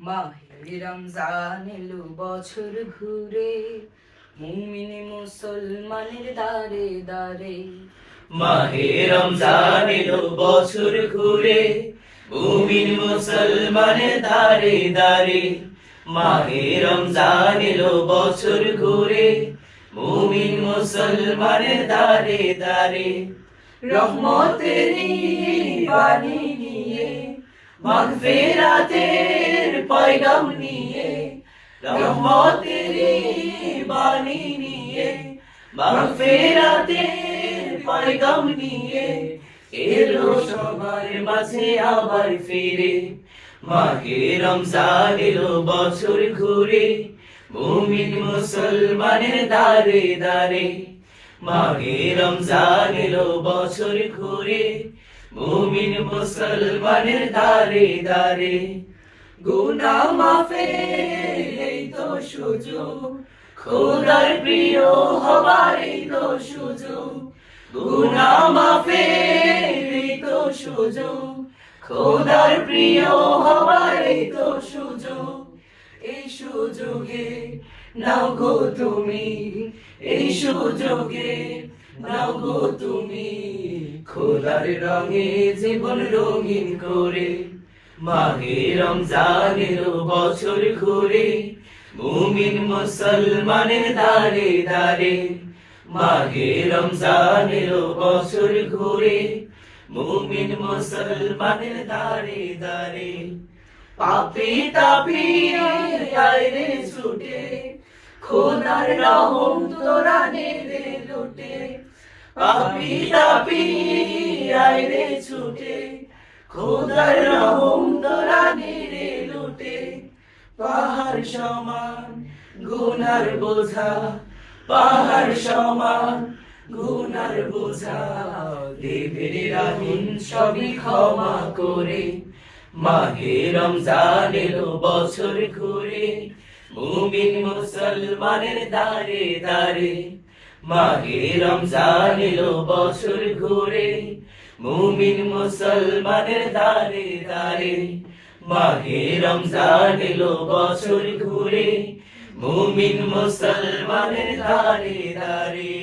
মাহে রমজান এলো বছর ঘুরে, মুমিন মুসলমানের দারে দারে। মাহে রমজান এলো বছর ঘুরে, মুমিন মুসলমানের দারে দারে। মাহে রমজান এলো বছর ঘুরে, মুমিন মুসলমানের দারে দারে। রহমতের বাণী নিয়ে, মাগফিরাতের পয়গাম নিয়ে, রহমতের বাণী নিয়ে, মাগফিরাতের পয়গাম নিয়ে এলো সবার মাঝে আবার ফিরে। মাহে রমজান এলো বছর ঘুরে, মুমিন মুসলমানের দারে দারে। মাহে রমজান এলো বছর ঘুরে, মুমিন মুসলমানের দারে দারে। গুনাহ মাফের এই তো সুযোগ, খোদার প্রিয় হবার এই তো সুযোগ। গুনাহ মাফের এই তো সুযোগ, খোদার প্রিয় হবার এই তো সুযোগ। এই সুযোগে নাও গো তুমি, এই সুযোগে নাও গো তুমি, খোদার রঙে জীবন রঙিন করে। মাহে রমজান এলো বছর ঘুরে, মুমিন মুসলমানের দারে দারে। মাহে রমজান এলো বছর ঘুরে, মুমিন মুসলমানের দারে দারে। পাপী তাপী আয় রে ছুটে, খোদার রহম তোরা নে রে লুটে। পাপী তাপী আয় রে ছুটে, খোদার রহম তোরা নে রে লুটে। পাহাড় সমান গুনার বোঝা, পাহাড় সমান গুনার বোঝা, দেবের রাহিম সবই ক্ষমা করে। মাহে রমজান এলো বছর ঘুরে, মুমিন মুসলমানের দারে দারে। মাহে রমজান এলো বছর ঘুরে, মুমিন মুসলমানের দারে দারে। মাহে রমজান এলো বছর ঘুরে, মুমিন মুসলমানের দারে দারে।